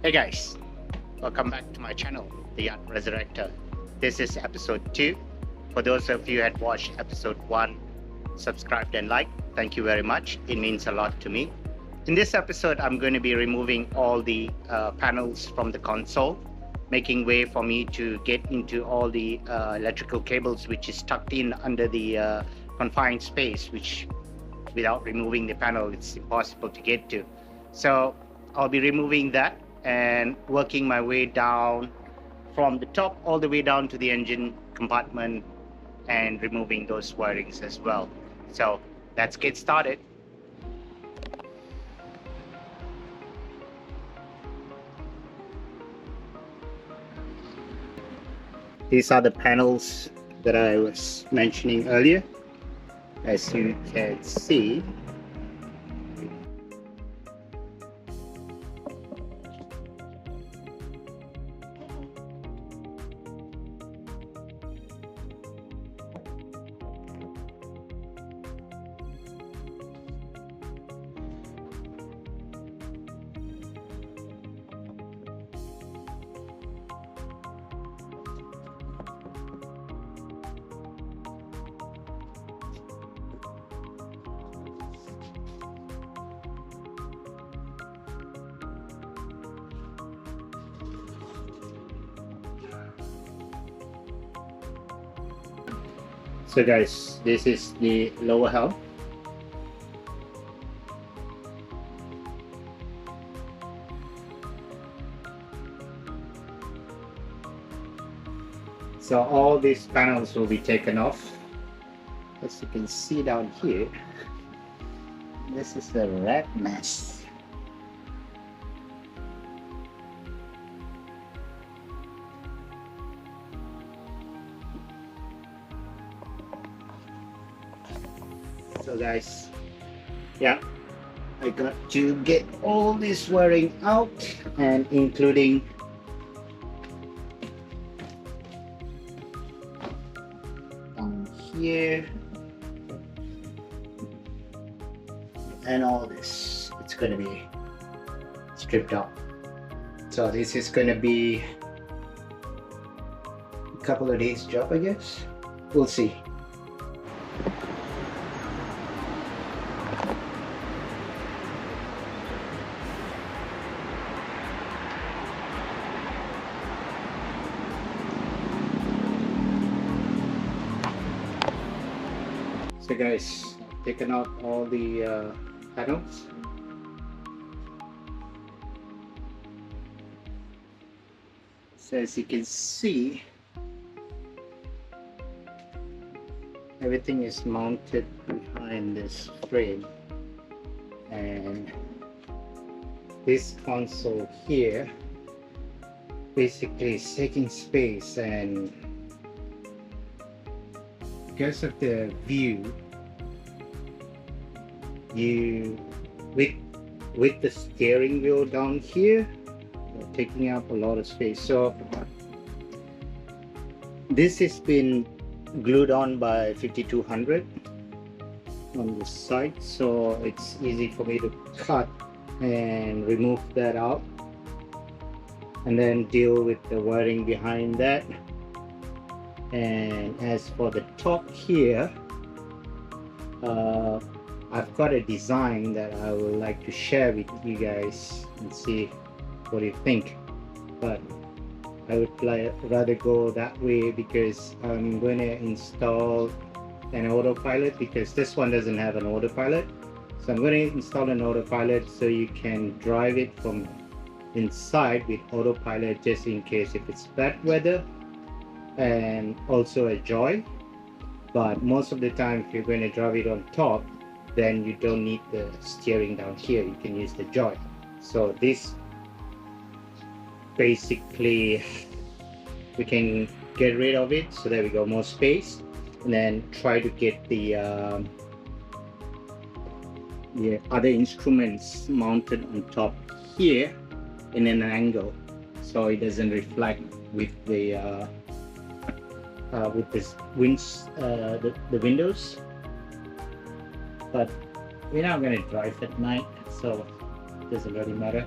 Hey guys, welcome back to my channel, The Resurrector. This is episode 2. For those of you who had watched episode 1, subscribed and liked, thank you very much. It means a lot to me. In this episode, I'm going to be removing all the panels from the console, making way for me to get into all the electrical cables which is tucked in under the confined space, which without removing the panel, it's impossible to get to. So I'll be removing that and working my way down from the top all the way down to the engine compartment and removing those wirings as well. So let's get started. These are the panels that I was mentioning earlier. As you can see, so guys, this is the lower hull. So all these panels will be taken off. As you can see down here, this is the red mess. So guys, yeah, I got to get all this wiring out, and including down here and all this. It's going to be stripped out. So this is going to be a couple of days job, I guess. We'll see. So guys, taken out all the panels. So as you can see, everything is mounted behind this frame, and this console here basically is taking space, and because of the view, you with the steering wheel down here, you're taking up a lot of space. So this has been glued on by 5200 on the side, so it's easy for me to cut and remove that out and then deal with the wiring behind that. And as for the top here, I've got a design that I would like to share with you guys and see what you think. But I would rather go that way because I'm going to install an autopilot, because this one doesn't have an autopilot. So I'm going to install an autopilot so you can drive it from inside with autopilot, just in case if it's bad weather, and also a joy. But most of the time, if you're going to drive it on top, then you don't need the steering down here, you can use the joy. So this basically, we can get rid of it. So there we go, more space, and then try to get the other instruments mounted on top here in an angle, so it doesn't reflect with the with this the windows. But we're not going to drive at night, so it doesn't really matter.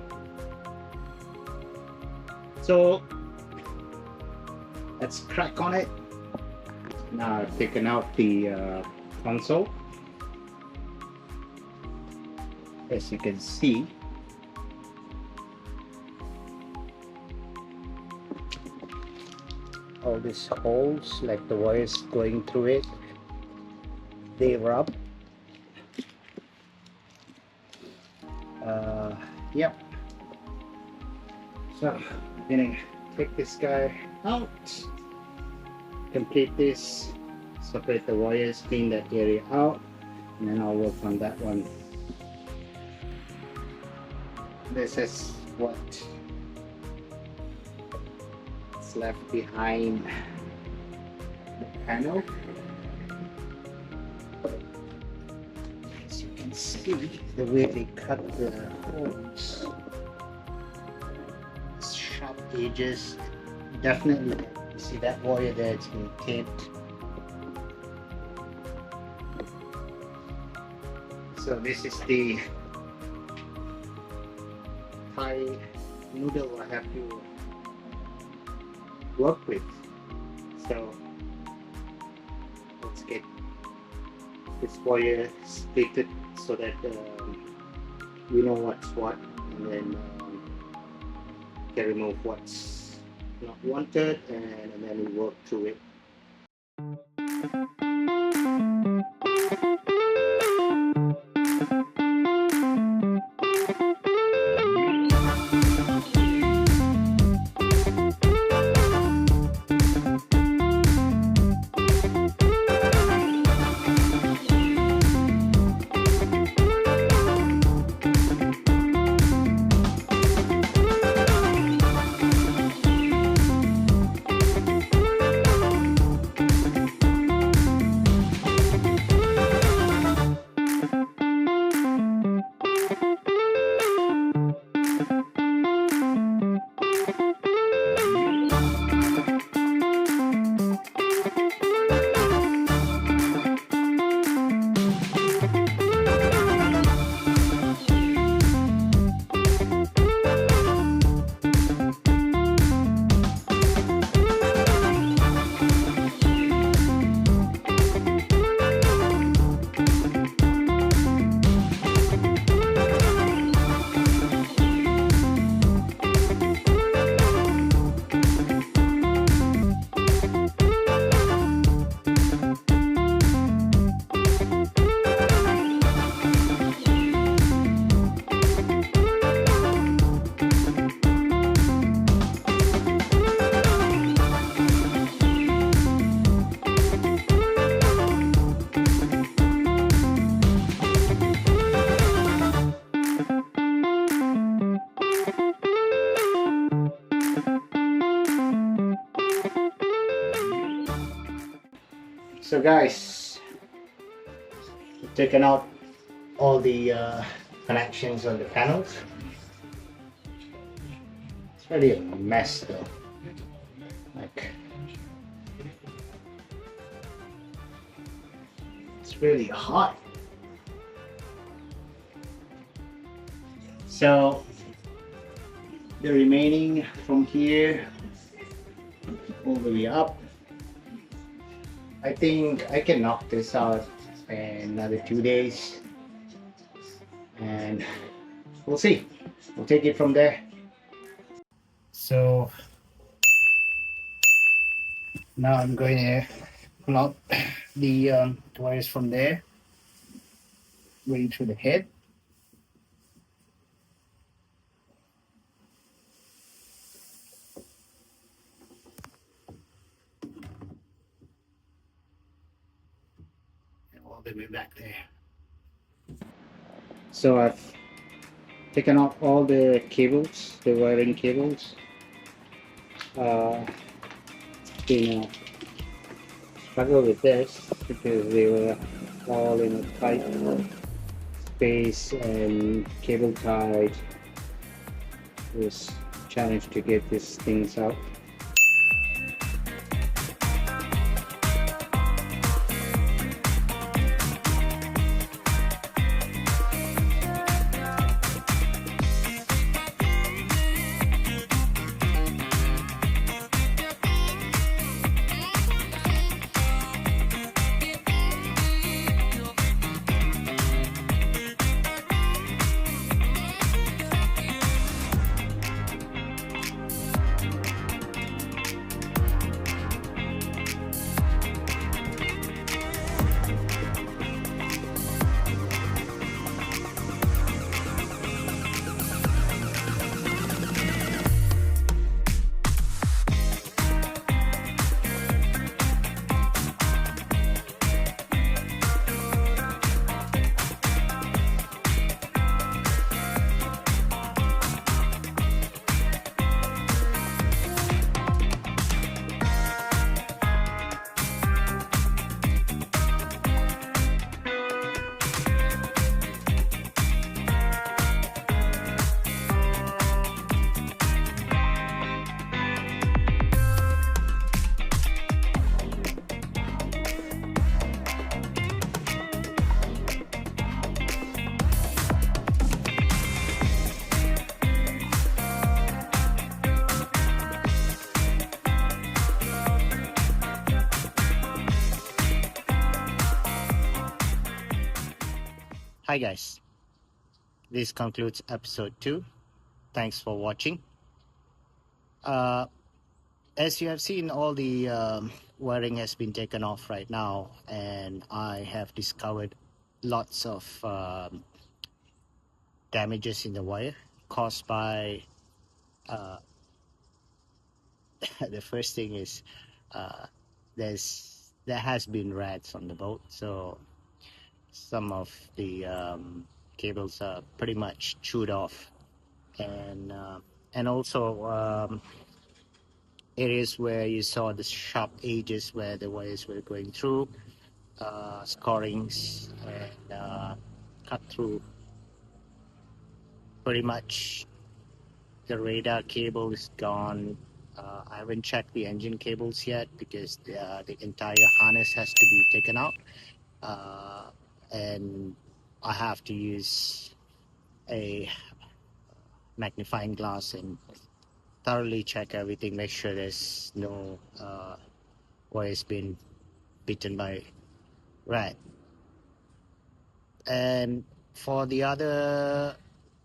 So let's crack on it. Now I've taken out the console. As you can see, all these holes, like the wires going through it, they rub. Yep. So I'm gonna take this guy out, complete this, separate the wires, clean that area out, and then I'll work on that one. This is what is left behind the panel. As you can see, the way they cut the holes, sharp edges, definitely. You see that wire there, it's been taped. So this is the Thai noodle I have to work with. So let's get this wire splitted so that we know what's what, and then can remove what's not wanted, and then we work through it. So guys, we've taken out all the connections on the panels. It's really a mess though. Like, it's really hot. So the remaining from here all the way up, I think I can knock this out in another 2 days, and we'll see. We'll take it from there. So now I'm going to pull out the wires from there, going through the head. All the way back there. So I've taken out all the cables, the wiring cables. Been a struggle with this because they were all in a tight space and cable tied. It was a challenge to get these things out. Hi guys, this concludes episode 2. Thanks for watching. As you have seen, all the wiring has been taken off right now, and I have discovered lots of damages in the wire caused by uh, the first thing is uh, there has been rats on the boat, so some of the cables are pretty much chewed off, and also areas where you saw the sharp edges where the wires were going through, scorings and cut through. Pretty much the radar cable is gone. I haven't checked the engine cables yet because the entire harness has to be taken out, and I have to use a magnifying glass and thoroughly check everything, make sure there's no wires been bitten by rat. And for the other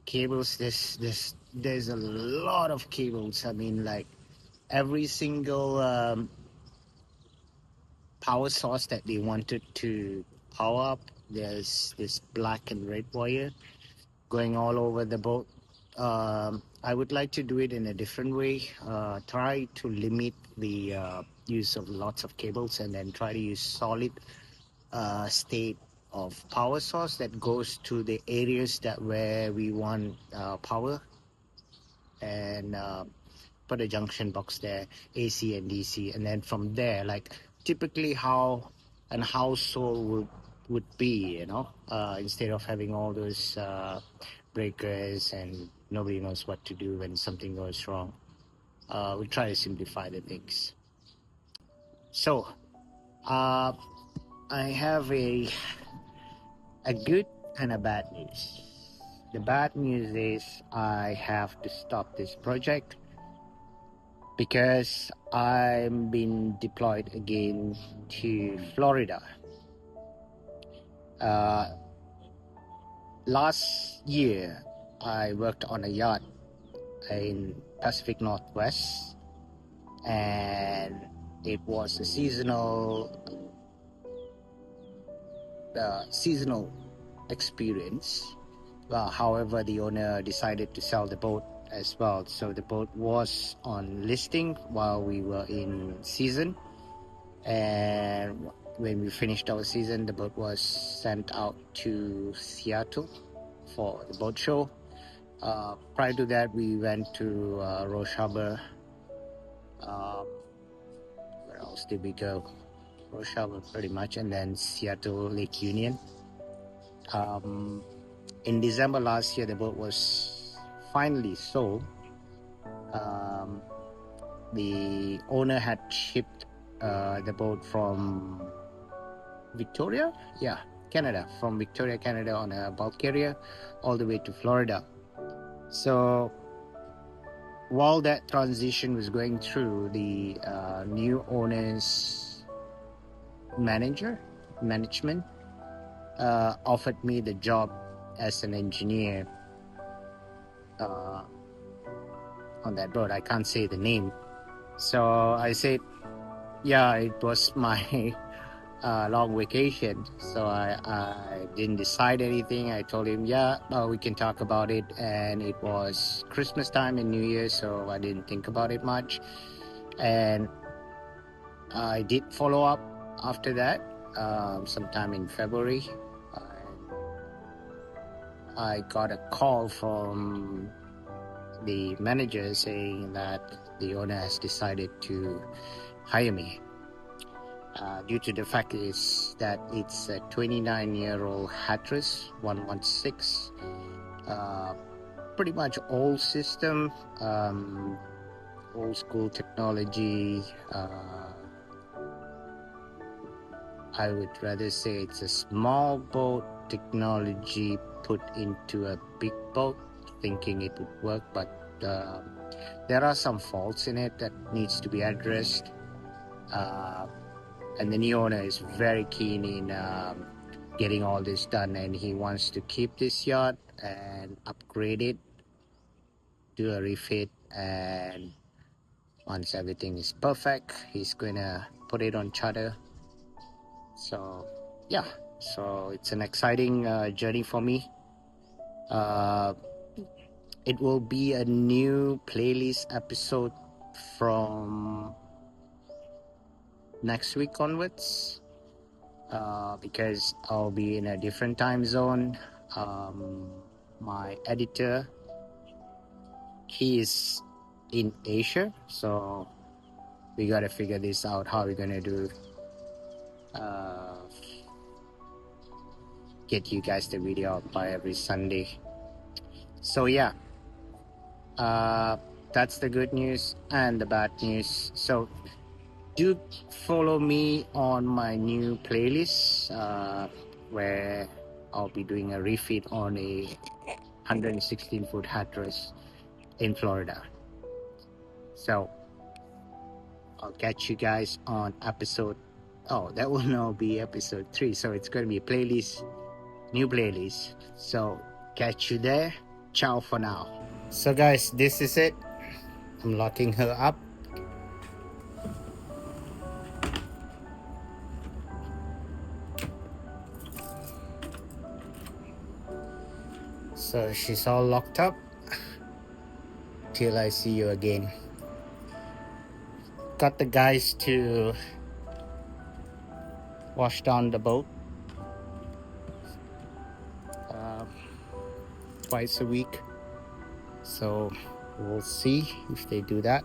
cables, there's a lot of cables. I mean, like every single power source that they wanted to power up, there's this black and red wire going all over the boat. I would like to do it in a different way. Try to limit the use of lots of cables, and then try to use solid state of power source that goes to the areas that where we want power, and put a junction box there, AC and DC, and then from there, like typically how an household would be, instead of having all those breakers and nobody knows what to do when something goes wrong. We try to simplify the things. So I have a good and a bad news. The bad news is I have to stop this project because I'm being deployed again to Florida. Last year, I worked on a yacht in Pacific Northwest, and it was a seasonal experience. However, the owner decided to sell the boat as well, so the boat was on listing while we were in season, and when we finished our season, the boat was sent out to Seattle for the boat show. Prior to that, we went to Roche Harbor. Where else did we go? Roche Harbor pretty much, and then Seattle Lake Union. In December last year, the boat was finally sold. The owner had shipped the boat from Canada, from Victoria, Canada on a bulk carrier all the way to Florida. So while that transition was going through, the new owner's management offered me the job as an engineer on that boat. I can't say the name. So I said, yeah, it was my long vacation. So I didn't decide anything. I told him, we can talk about it. And it was Christmas time and New Year, so I didn't think about it much. And I did follow up after that, sometime in February. I got a call from the manager saying that the owner has decided to hire me. Due to the fact is that it's a 29-year-old Hatteras 116, pretty much old system, old school technology. I would rather say it's a small boat technology put into a big boat, thinking it would work, but there are some faults in it that needs to be addressed. And the new owner is very keen in getting all this done, and he wants to keep this yacht and upgrade it, do a refit, and once everything is perfect, he's gonna put it on charter. So yeah, so it's an exciting journey for me. It will be a new playlist episode from next week onwards, because I'll be in a different time zone. My editor, he is in Asia, so we gotta figure this out, how we're gonna do, get you guys the video out by every Sunday. So yeah, that's the good news and the bad news. So do follow me on my new playlist, where I'll be doing a refit on a 116-foot hatteras in Florida. So I'll catch you guys on episode, that will now be episode 3, so it's going to be a playlist, new playlist. So catch you there. Ciao for now. So guys, this is it. I'm locking her up. So she's all locked up till I see you again. Got the guys to wash down the boat twice a week. So we'll see if they do that.